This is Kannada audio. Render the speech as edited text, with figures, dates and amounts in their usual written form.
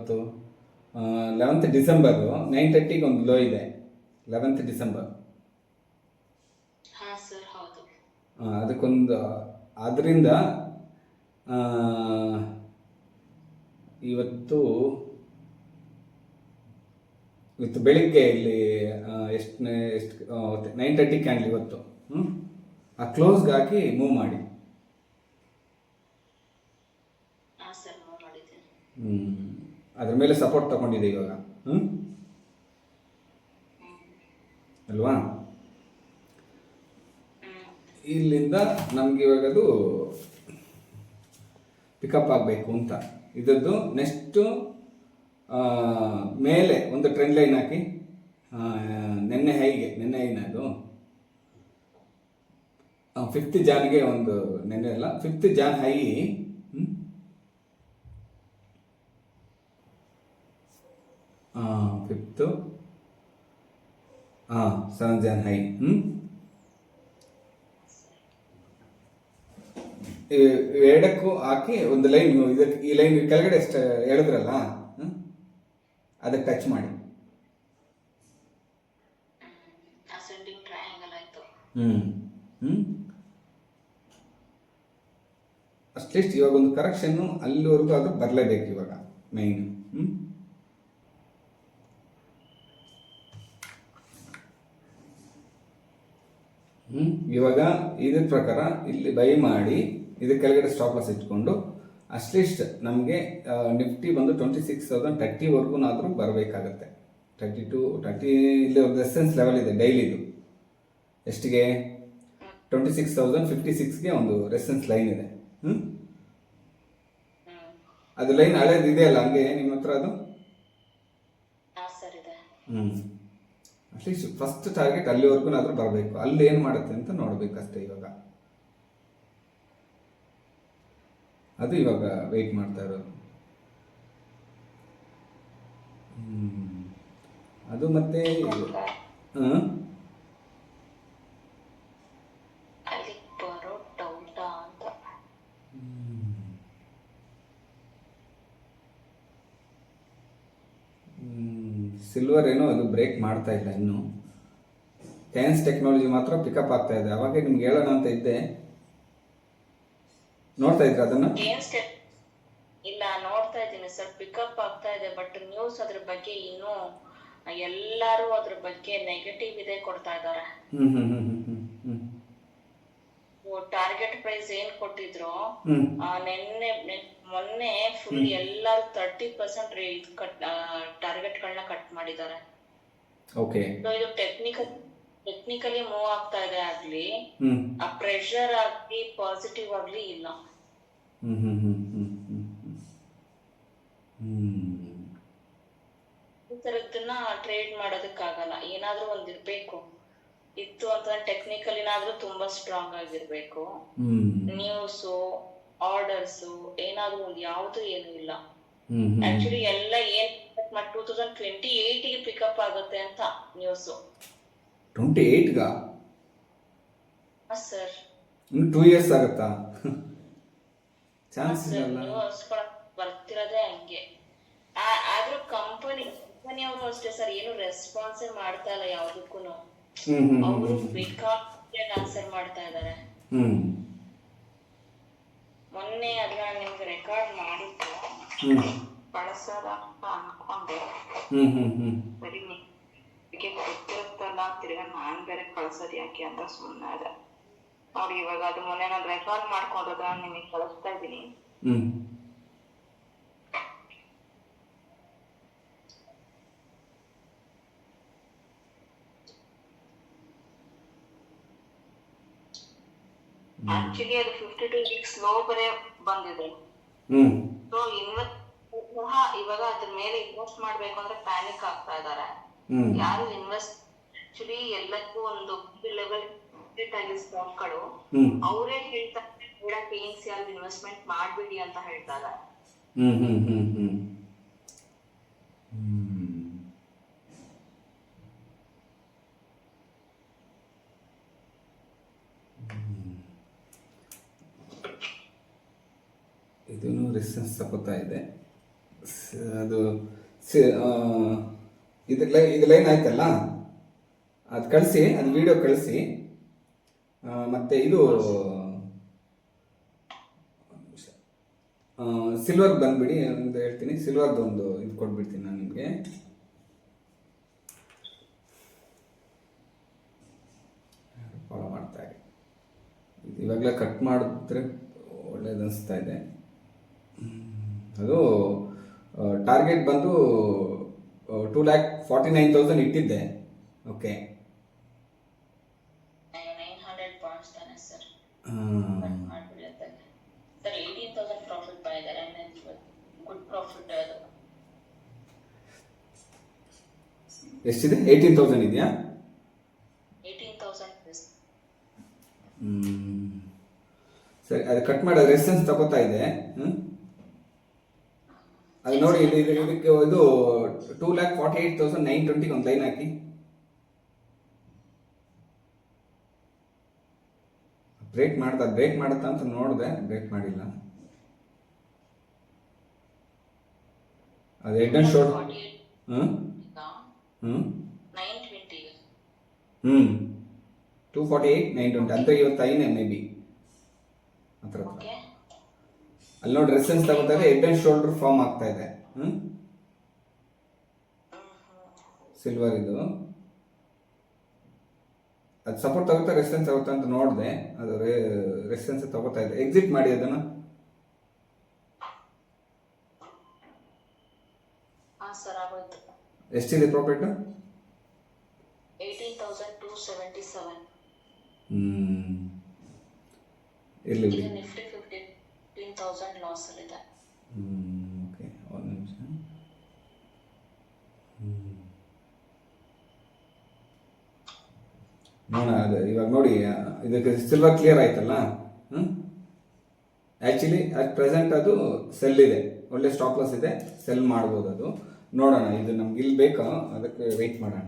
ಯಾವತ್ತು 11th ಡಿಸೆಂಬರು 9:30ಗೆ ಒಂದು ಲೋ ಇದೆ. 11th December. ಹಾ ಸರ್ ಹೌದು. ಅದಕ್ಕೊಂದು ಅದರಿಂದ ಇವತ್ತು ಬೆಳಿಗ್ಗೆ ಇಲ್ಲಿ ಎಷ್ಟು 9:30 ಕ್ಯಾಂಡಲ್ ಇವತ್ತು. ಆ ಕ್ಲೋಸ್ಗೆ ಹಾಕಿ ಮೂವ್ ಮಾಡಿ. ಹಾ ಸರ್ ಮೂವ್ ಮಾಡಿದ್ದೀನಿ. ಅದ್ರ ಮೇಲೆ ಸಪೋರ್ಟ್ ತಗೊಂಡಿದೆ ಇವಾಗ. ಅಲ್ವಾ? ಇಲ್ಲಿಂದ ನಮ್ಗೆ ಇವಾಗ ಅದು ಪಿಕಪ್ ಆಗಬೇಕು ಅಂತ. ಇದದ್ದು ನೆಕ್ಸ್ಟು ಮೇಲೆ ಒಂದು ಟ್ರೆಂಡ್ ಲೈನ್ ಹಾಕಿ, ನೆನ್ನೆ ಹೈನ ಅದು 5th ಜಾನ್ಗೆ ಒಂದು, ನೆನ್ನೆ ಅಲ್ಲ 5th John high, 7 John high. ಎರಡಕ್ಕೂ ಹಾಕಿ ಒಂದು ಲೈನ್, ಇದಕ್ಕೆ ಈ ಲೈನ್ ಕೆಳಗಡೆ ಎಷ್ಟು ಹೇಳಿದ್ರಲ್ಲ ಅದಕ್ಕೆ ಟಚ್ ಮಾಡಿ. ಅಟ್ಲೀಸ್ಟ್ ಇವಾಗ ಒಂದು ಕರೆಕ್ಷನ್ನು ಅಲ್ಲಿವರೆಗೂ ಅದು ಬರಲೇಬೇಕು ಇವಾಗ ಮೈನ್. ಇವಾಗ ಇದ್ರ ಪ್ರಕಾರ ಇಲ್ಲಿ ಬೈ ಮಾಡಿ ಇದ್ರ ಕೆಳಗಡೆ ಸ್ಟಾಪ್ ಲಾಸ್ ಇಟ್ಕೊಂಡು ಅಟ್ಲೀಸ್ಟ್ ನಮಗೆ ನಿಫ್ಟಿ ಬಂದು 26,030ವರೆಗೂ ಬರಬೇಕಾಗತ್ತೆ. 30 ಇಲ್ಲಿ ಒಂದು ರೆಸಿಸ್ಟೆನ್ಸ್ ಲೆವೆಲ್ ಇದೆ ಡೈಲಿದು. ಎಷ್ಟಿಗೆ? 26,056ಗೆ ಒಂದು ರೆಸಿಸ್ಟೆನ್ಸ್ ಲೈನ್ ಇದೆ. ಅದು ಲೈನ್ ಹಳೇದು ಇದೆ ಅಲ್ಲ ಹಂಗೆ ನಿಮ್ಮ ಹತ್ರ ಅದು? ಅಟ್ಲೀಸ್ಟ್ ಫಸ್ಟ್ ಟಾರ್ಗೆಟ್ ಅಲ್ಲಿವರೆಗೂ ಬರಬೇಕು. ಅಲ್ಲಿ ಏನು ಮಾಡುತ್ತೆ ಅಂತ ನೋಡ್ಬೇಕಷ್ಟೇ ಇವಾಗ. ಅದು ಇವಾಗ ವೆಯ್ಟ್ ಮಾಡ್ತಾ ಇರೋದು. ಅದು ಮತ್ತೆ ಸಿಲ್ವರ್ ಏನೋ ಅದು ಬ್ರೇಕ್ ಮಾಡ್ತಾ ಇಲ್ಲ ಇನ್ನು. ಕ್ಯಾನ್ಸ್ ಟೆಕ್ನಾಲಜಿ ಮಾತ್ರ ಪಿಕಪ್ ಆಗ್ತಾ ಇದೆ. ಅವಾಗ ನಿಮ್ಗೆ ಹೇಳೋಣ ಅಂತ ಇದ್ದೆ. ನೋಡ್ತಾ ಇದ್ರ ಅದನ್ನ? ಇಲ್ಲ, ನೋಡ್ತಾ ಇದ್ದೀನಿ ಸರ್, ಪಿಕಪ್ ಆಗ್ತಾ ಇದೆ. ಬಟ್ ನ್ಯೂಸ್ ಅದ್ರ ಬಗ್ಗೆ ಇನ್ನೂ ಎಲ್ಲರೂ ಅದ್ರ ಬಗ್ಗೆ ನೆಗೆಟಿವ್ ಇದೆ ಕೊಡ್ತಾ ಇದ್ದಾರೆ. ಟಾರ್ಗೆಟ್ ಪ್ರೈಸ್ ಏನ್ ಕೊಟ್ಟಿದ್ರು ಮೊನ್ನೆ ಫುಲ್ ಎಲ್ಲರೂ 30% ಟಾರ್ಗೆಟ್ ಗಳನ್ನ ಕಟ್ ಮಾಡಿದ್ದಾರೆ. ಇದು ಟೆಕ್ನಿಕಲಿ ಮೂವ್ ಆಗ್ತಾ ಇದೆ ಆಗ್ಲಿ, ಆ ಪ್ರೆಷರ್ ಆಗ್ಲಿ ಪಾಸಿಟಿವ್ ಆಗ್ಲಿ ಇಲ್ಲ. ಈ ತರದನ್ನ ಟ್ರೇಡ್ ಮಾಡೋದಕ್ಕಾಗಲ್ಲ. ಏನಾದ್ರೂ ಒಂದ್ ಇರ್ಬೇಕು. ಇತ್ತು ಅಂತ ಟೆಕ್ನಿಕಲಿನಾದ್ರೂ ತುಂಬಾ ಸ್ಟ್ರಾಂಗ್ ಆಗಿರ್ಬೇಕು. ನ್ಯೂಸ್, ಆರ್ಡರ್ಸ್ ಏನಾದ್ರೂ ಒಂದು ಯಾವ್ದು ಏನು ಇಲ್ಲ. ಆಕ್ಚುಲಿ ಎಲ್ಲ ಏನ್ 2028ಗೆ ಪಿಕಪ್ ಆಗುತ್ತೆ ಅಂತ ನ್ಯೂಸ್. 28ಗ? ಸರ್ ಇನ್ನು 2 years ಆಗುತ್ತಾ? ಚಾನ್ಸ್ ಇಲ್ಲ. ನ್ಯೂಸ್ ಬರ್ತಿರೋದೇ ಹಂಗೆ. ಆದ್ರೂ ಕಂಪನಿಯವರು ಅಷ್ಟೇ ಸರ್, ಏನು ರೆಸ್ಪಾನ್ಸ್ ಮಾಡ್ತಾ ಇಲ್ಲ ಯಾವ್ದಕ್ಕೂ. ಅವರು ಬೇಕಾದ್ರೆ ಆನ್ಸರ್ ಮಾಡ್ತಾ ಇದ್ದಾರೆ. ಮೊನ್ನೆ ಅದನ್ನ ನಿಮ್ಗೆ ರೆಕಾರ್ಡ್ ಮಾಡಿದ್ದು ಬಳಸೋದ ಅಂತ ಅನ್ಕೊಂಡೆ. ಬರೀ ನಿಮಗೆ ಗೊತ್ತಿರುತ್ತಲ್ಲ, ತಿರ್ಗಾ ನಾನ್ ಬೇರೆ ಕಳ್ಸೋದ್ ಯಾಕೆ ಅಂತ ಸುಮ್ಮನೆ ಅದ ನೋಡಿ. ಇವಾಗ ಅದು ಮೊನ್ನೆ ನಾನು ರೆಕಾರ್ಡ್ ಮಾಡ್ಕೊಂಡದ ನಿಮಗೆ ಕಳಿಸ್ತಾ ಇದ್ದೀನಿ. ಆಕ್ಚುಲಿ ಅದು 52 ವೀಕ್ಸ್ ಲೋ ಬರೇ ಬಂದಿದೆ. ಸೊ ಇವಾಗ ಅದ್ರ ಮೇಲೆ ಇನ್ವೆಸ್ಟ್ ಮಾಡ್ಬೇಕು ಅಂದ್ರೆ ಪ್ಯಾನಿಕ್ ಆಗ್ತಾ ಇದಾರೆ ಯಾರು. ಆಕ್ಚುಲಿ ಎಲ್ಲಕ್ಕೂ ಒಂದು ಲೆವೆಲ್ ಆಗಿ ಸ್ಟಾಕ್ಗಳು ಅವರೇ ಹೇಳ್ತಾರೆ ಬೇಡ, PNCR ಇನ್ವೆಸ್ಟ್ಮೆಂಟ್ ಮಾಡ್ಬಿಡಿ ಅಂತ ಹೇಳ್ತಾರೆ. ಇದೂ ರೆಸಿಸ್ಟೆನ್ಸ್ ತಗೋತಾ ಇದೆ. ಅದು ಇದು ಲೈನ್ ಆಯ್ತಲ್ಲ, ಅದು ಕಳಿಸಿ, ಅದು ವಿಡಿಯೋ ಕಳಿಸಿ. ಮತ್ತು ಇದು ಸಿಲ್ವರ್ ಬಂದ್ಬಿಡಿ ಅಂತ ಹೇಳ್ತೀನಿ. ಸಿಲ್ವರ್ದು ಒಂದು ಇದು ಕೊಟ್ಬಿಡ್ತೀನಿ ನಾನು ನಿಮಗೆ. ಫಾಲೋ ಮಾಡ್ತಾ ಇರಿ. ಇದು ಇವಾಗಲೇ ಕಟ್ ಮಾಡಿದ್ರೆ ಒಳ್ಳೇದು ಅನಿಸ್ತಾ ಇದೆ. ಅದು ಟಾರ್ಗೆಟ್ ಬಂದು 2,49,000 ಇಟ್ಟಿದ್ದೆ. ಓಕೆ, 900 ಪಾಯಿಂಟ್ಸ್ ತಾನೆ ಸರ್? ಮಾಡ್ಬಿಡುತ್ತೆ ಸರ್. 18,000 ಪ್ರಾಫಿಟ್ ಮಾಡಿದ್ದಾರೆ. ಗುಡ್ ಪ್ರಾಫಿಟ್ ಅದು. ಎಷ್ಟಿದೆ? 18,000 ಇದೆಯಾ? 18,000. ಸರಿ, ಅದು ಕಟ್ ಮಾಡೋದು ರೆಸ್ಟೆನ್ಸ್ ತಗೋತಾ ಇದೆ. ಅದು ನೋಡಿ, ಇದಕ್ಕೆ ಇದು 2,48,920 ಒಂದು ಲೈನ್ ಹಾಕಿ. ಬ್ರೇಕ್ ಮಾಡುತ್ತಾ ಅಂತ ನೋಡಿದೆ, ಬ್ರೇಕ್ ಮಾಡಿಲ್ಲ. ಅದು ಹೆಡ್ ಅಂಡ್ ಶೋಲ್ಡರ್. 248,920 ಅಂತ ಇವತ್ತು ಐನೇ ಮೇ ಬಿ ಆ ಥರ. ಅಲ್ಲಿ ನೋಡಿ ರೆಸೆನ್ಸ್ ತಗೋತಾ ಇದೆ, ಹೆಡ್ ಅಂಡ್ ಶೋಲ್ಡರ್ ಫಾರ್ಮ್ ಆಗ್ತಾ ಇದೆ. ಸಿಲ್ವರ್ ಇದು. ಅದು ಸಪೋರ್ಟ್ ತಗೋತಾ ರೆಸಿಸ್ಟೆನ್ಸ್ ತಗೋತಾ ಅಂತ ನೋಡಿದೆ, ಅದು ರೆಸಿಸ್ಟೆನ್ಸ್ ತಗೋತಾ ಇದೆ. ಎಕ್ಸಿಟ್ ಮಾಡಿ ಅದನ್ನು. ಎಷ್ಟಿದೆ ಪ್ರಾಫಿಟ್? 18,277. ಇರಲಿ ಇದು ನಿಫ್ಟಿ 15,000 ಲಾಸ್ ಅಲ್ಲಿದೆ. ಓಕೆ, ಒಂದು ನಿಮಿಷ. ನೋಡೋಣ. ಅದು ಇವಾಗ ನೋಡಿ, ಇದಕ್ಕೆ ಸಿಲ್ವರ್ ಕ್ಲಿಯರ್ ಆಯ್ತಲ್ಲ. ಆ್ಯಕ್ಚುಲಿ ಅಟ್ ಪ್ರೆಸೆಂಟ್ ಅದು ಸೆಲ್ ಇದೆ, ಒಳ್ಳೆ ಸ್ಟಾಪ್ ಲಾಸ್ ಇದೆ, ಸೆಲ್ ಮಾಡ್ಬೋದು. ಅದು ನೋಡೋಣ. ಇದು ನಮ್ಗೆ ಇಲ್ಲಿ ಬೇಕಾ, ಅದಕ್ಕೆ ವೆಯ್ಟ್ ಮಾಡೋಣ.